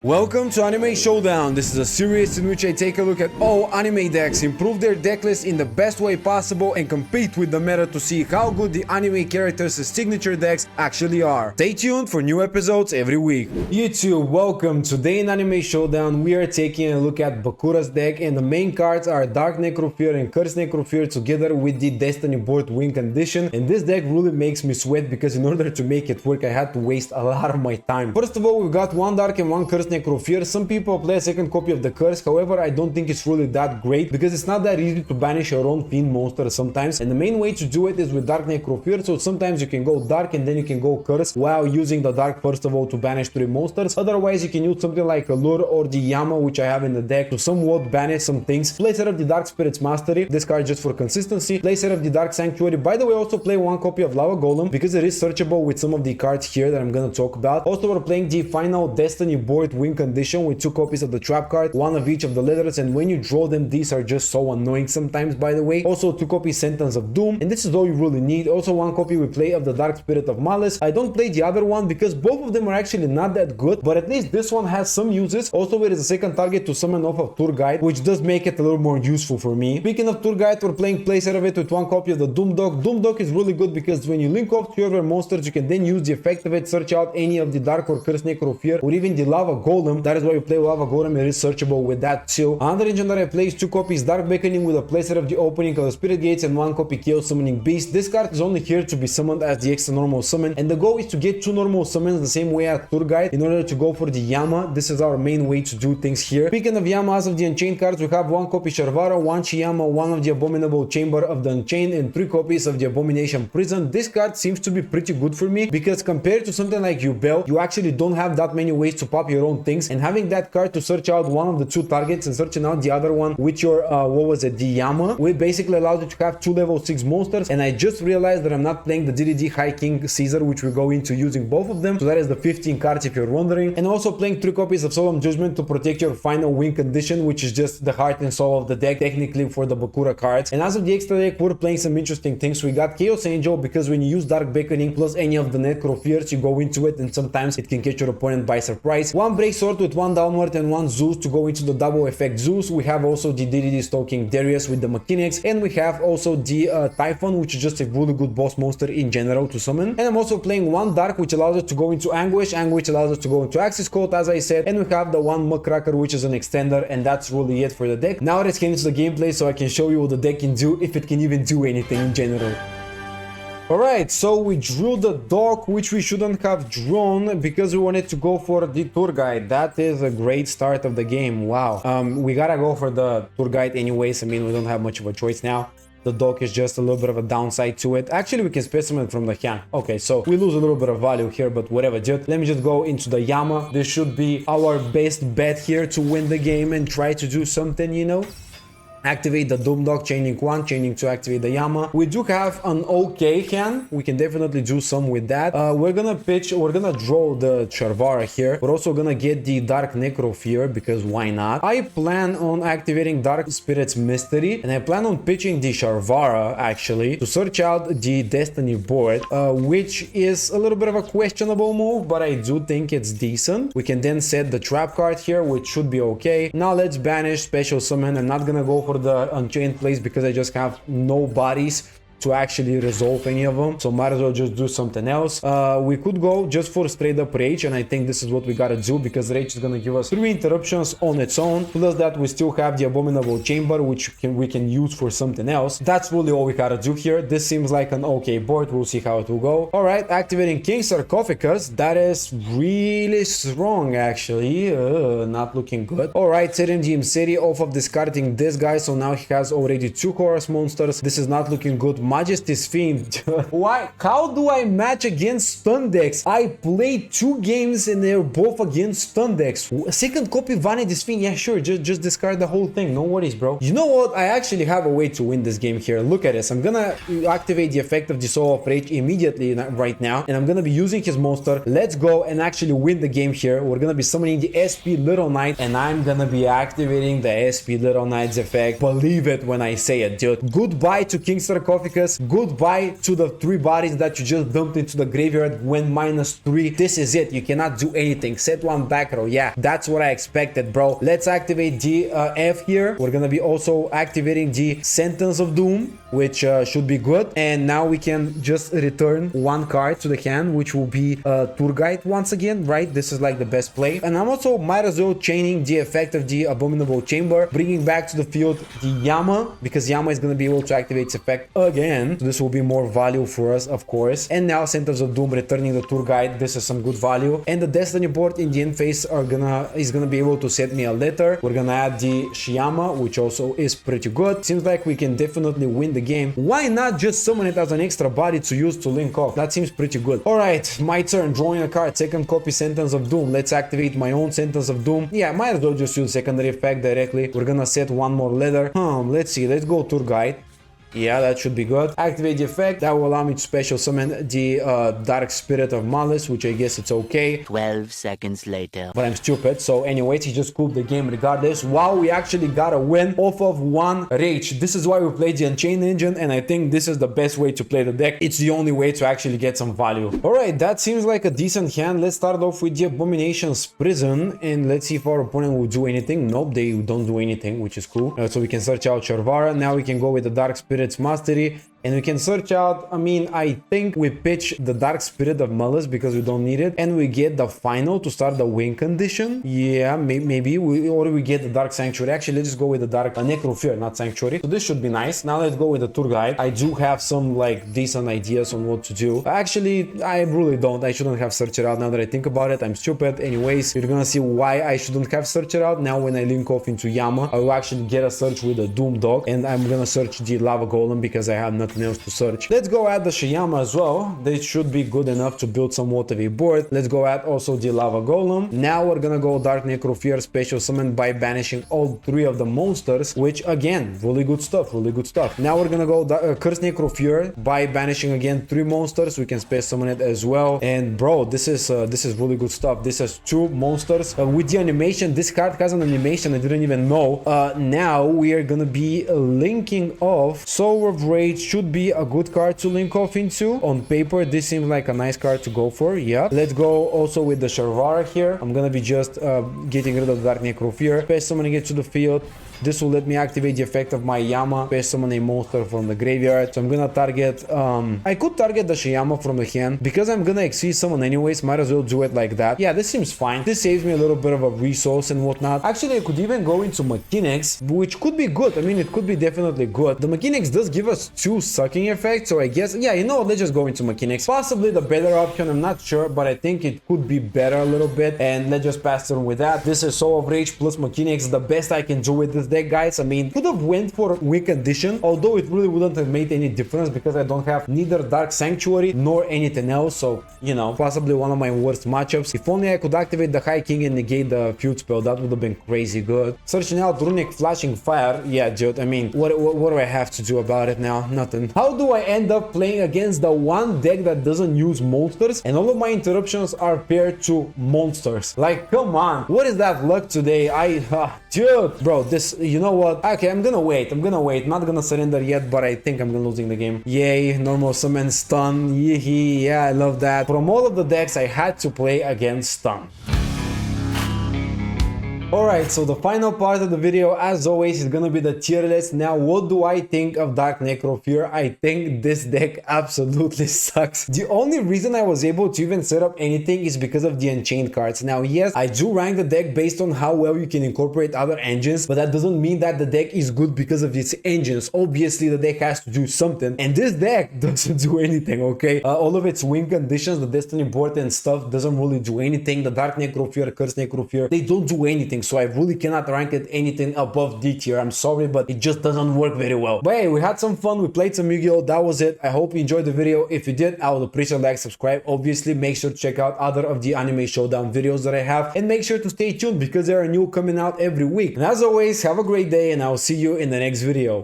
Welcome to Anime Showdown. This is a series in which I take a look at all anime decks, improve their deck list in the best way possible, and compete with the meta to see how good the anime characters' signature decks actually are. Stay tuned for new episodes every week. YouTube, welcome. Today in Anime Showdown, we are taking a look at Bakura's deck, and the main cards are Dark Necrofear and Curse Necrofear together with the Destiny Board win condition. And this deck really makes me sweat because in order to make it work, I had to waste a lot of my time. First of all, we've got one Dark and one Curse Necrofear. Some people play a second copy of the Curse, however I don't think it's really that great because it's not that easy to banish your own Fiend monster sometimes, and the main way to do it is with Dark Necrofear. So sometimes you can go Dark and then you can go Curse while using the Dark first of all to banish 3 monsters. Otherwise you can use something like Allure or the Yama, which I have in the deck, to somewhat banish some things. Play set of the Dark Spirit's Mastery, this card just for consistency. Play set of the Dark Sanctuary. By the way, also play one copy of Lava Golem because it is searchable with some of the cards here that I'm gonna talk about. Also we're playing the final Destiny Board win condition with 2 copies of the trap card, 1 of each of the letters, and when you draw them, these are just so annoying sometimes, by the way. Also 2 copies Sentence of Doom, and this is all you really need. Also 1 copy we play of the Dark Spirit of Malice. I don't play the other one because both of them are actually not that good, but at least this one has some uses. Also it is a second target to summon off of Tour Guide, which does make it a little more useful for me. Speaking of Tour Guide, we're playing playset of it with 1 copy of the Doom Dog. Doom Dog is really good because when you link off 2 other monsters, you can then use the effect of it, search out any of the Dark or Curse Necrofear or even the Lava Golem. That is why you play Lava Golem, it is searchable with that too. Another engine that I play is 2 copies Dark Beckoning with a playset of the opening of the Spirit Gates and 1 copy Chaos Summoning Beast. This card is only here to be summoned as the extra normal summon, and the goal is to get 2 normal summons the same way as Tour Guide in order to go for the Yama. This is our main way to do things here. Speaking of Yamas of the Unchained cards, we have 1 copy Sharvara, 1 Chiyama, 1 of the Abominable Chamber of the Unchained, and 3 copies of the Abomination Prison. This card seems to be pretty good for me because compared to something like Yubel, you actually don't have that many ways to pop your own things, and having that card to search out one of the 2 targets and searching out the other one with your the Yama, it basically allows you to have 2 level 6 monsters. And I just realized that I'm not playing the DDD High King Caesar, which we go into using both of them, so that is the 15 cards if you're wondering. And also playing 3 copies of Solemn Judgment to protect your final win condition, which is just the heart and soul of the deck technically for the Bakura cards. And as of the extra deck, we're playing some interesting things. We got Chaos Angel because when you use Dark Beckoning plus any of the Necrofears, you go into it and sometimes it can catch your opponent by surprise. 1 Break Sword with 1 Downward and 1 Zeus to go into the double effect Zeus. We have also the DDD Stalking Darius with the Mechanics, and we have also the Typhon, which is just a really good boss monster in general to summon. And I'm also playing 1 Dark, which allows us to go into Anguish. Anguish allows us to go into Axis Code, as I said, and we have the 1 Muckracker, which is an extender, and that's really it for the deck. Now let's get into the gameplay so I can show you what the deck can do, if it can even do anything in general. Alright, so we drew the dog, which we shouldn't have drawn because we wanted to go for the Tour Guide. That is a great start of the game. Wow. We gotta go for the Tour Guide anyways. I mean, we don't have much of a choice now. The dog is just a little bit of a downside to it. Actually, we can specimen from the hand. Okay, so we lose a little bit of value here, but whatever, dude. Let me just go into the Yama. This should be our best bet here to win the game and try to do something, you know. Activate the Doom Dog, chaining 1, chaining 2, activate the Yama. We do have an okay hand. We can definitely do some with that. We're gonna draw the Sharvara here. We're also gonna get the Dark Necrofear because why not? I plan on activating Dark Spirit's Mystery, and I plan on pitching the Sharvara actually to search out the Destiny Board, which is a little bit of a questionable move, but I do think it's decent. We can then set the trap card here, which should be okay. Now let's banish Special Summon. I'm not gonna go for the Unchained place because I just have no bodies to actually resolve any of them, so might as well just do something else. We could go just for straight up Rage, and I think this is what we gotta do because Rage is gonna give us 3 interruptions on its own, plus that we still have the Abominable Chamber, which we can use for something else. That's really all we gotta do here. This seems like an okay board. We'll see how it will go. Alright, activating King Sarcophagus. That is really strong actually. Not looking good. Alright, setting the City off of discarding this guy, so now he has already 2 chorus monsters. This is not looking good. Majesty's Fiend. Why? How do I match against stun decks? I played 2 games and they're both against stun decks. Second copy Vanity's Fiend. Yeah, sure. Just discard the whole thing. No worries, bro. You know what? I actually have a way to win this game here. Look at this. I'm gonna activate the effect of the Soul of Rage immediately right now, and I'm gonna be using his monster. Let's go and actually win the game here. We're gonna be summoning the SP Little Knight, and I'm gonna be activating the SP Little Knight's effect. Believe it when I say it, dude. Goodbye to King Sarcophagus. us. Goodbye to the 3 bodies that you just dumped into the graveyard when -3. This is it. You cannot do anything. Set 1 back row. Yeah, that's what I expected, bro. Let's activate the F here. We're gonna be also activating the Sentence of Doom, which should be good. And now we can just return 1 card to the hand, which will be Tour Guide once again, right? This is like the best play. And I'm also might as well chaining the effect of the Abominable Chamber, bringing back to the field the Yama, because Yama is going to be able to activate its effect again. So this will be more value for us, of course. And now Sentence of Doom returning the Tour Guide. This is some good value. And the Destiny board in the end phase is gonna be able to set me a letter. We're gonna add the Shiyama, which also is pretty good. Seems like we can definitely win the game. Why not just summon it as an extra body to use to link off? That seems pretty good. Alright, my turn. Drawing a card. Second copy Sentence of Doom. Let's activate my own Sentence of Doom. Yeah, might as well just use secondary effect directly. We're gonna set 1 more letter. Let's see. Let's go Tour Guide. Yeah, that should be good. Activate the effect. That will allow me to special summon the Dark Spirit of Malice, which I guess it's okay. 12 seconds later. But I'm stupid. So anyways, he just cooled the game regardless. Wow, we actually got a win off of 1 Rage. This is why we played the Unchained Engine, and I think this is the best way to play the deck. It's the only way to actually get some value. Alright, that seems like a decent hand. Let's start off with the Abomination's Prison, and let's see if our opponent will do anything. Nope, they don't do anything, which is cool. So we can search out Sharvara. Now we can go with the Dark Spirit Mastery, and we can search out, I think we pitch the Dark Spirit of Malice because we don't need it, and we get the final to start the win condition. Yeah, maybe or we get the Dark Sanctuary. Actually, let's just go with the Dark Necrofear, not Sanctuary. So this should be nice. Now let's go with the Tour Guide. I do have some like decent ideas on what to do. Actually, I really don't. I shouldn't have searched it out. Now that I think about it, I'm stupid. Anyways, you're gonna see why I shouldn't have searched it out. Now when I link off into Yama, I will actually get a search with the Doom Dog, and I'm gonna search the Lava Golem because I have nothing else to search. Let's go add the Shiyama as well. This should be good enough to build somewhat of a board. Let's go add also the Lava Golem. Now we're gonna go Dark Necrofear special summon by banishing all 3 of the monsters, which again, really good stuff, really good stuff. Now we're gonna go Curse Necrofear by banishing again 3 monsters. We can special summon it as well. And bro, this is really good stuff. This has 2 monsters with the animation. This card has an animation I didn't even know. Now we are gonna be linking off Soul of Rage. Should be a good card to link off into. On paper, this seems like a nice card to go for. Yeah. Let's go also with the Sharvara here. I'm gonna be just getting rid of the Dark Necrofear. Special summoning it to the field. This will let me activate the effect of my Yama, special summon a monster from the graveyard. So I'm gonna target, I could target the Shiyama from the hand. Because I'm gonna exceed someone anyways, might as well do it like that. Yeah, this seems fine. This saves me a little bit of a resource and whatnot. Actually, I could even go into Mechanics, which could be good. It could be definitely good. The Mechanics does give us 2 sucking effects, so I guess, yeah, you know what, let's just go into Mechanics. Possibly the better option, I'm not sure, but I think it could be better a little bit. And let's just pass through with that. This is Soul of Rage plus Mechanics, the best I can do with this deck, guys. Could have went for win condition, although it really wouldn't have made any difference because I don't have neither Dark Sanctuary nor anything else. So, possibly one of my worst matchups. If only I could activate the High King and negate the Feud spell, that would have been crazy good. Searching out Runic Flashing Fire. Yeah, dude, what do I have to do about it now? Nothing. How do I end up playing against the one deck that doesn't use monsters and all of my interruptions are paired to monsters? Like, come on. What is that luck today? Dude, bro, this, you know what? Okay, I'm gonna wait. Not gonna surrender yet, but I think I'm losing the game. Yay, normal summon stun. Yee, yeah, I love that. From all of the decks, I had to play against stun. Alright, so the final part of the video, as always, is gonna be the tier list. Now, what do I think of Dark Necrofear? I think this deck absolutely sucks. The only reason I was able to even set up anything is because of the Unchained cards. Now, yes, I do rank the deck based on how well you can incorporate other engines, but that doesn't mean that the deck is good because of its engines. Obviously, the deck has to do something, and this deck doesn't do anything, okay? All of its win conditions, the Destiny board and stuff doesn't really do anything. The Dark Necrofear, Curse Necrofear, they don't do anything. So I really cannot rank it anything above D tier. I'm sorry, but it just doesn't work very well. But hey, we had some fun. We played some Yu-Gi-Oh! That was it. I hope you enjoyed the video. If you did, I would appreciate a like, subscribe. Obviously, make sure to check out other of the Anime Showdown videos that I have. And make sure to stay tuned because there are new coming out every week. And as always, have a great day and I'll see you in the next video.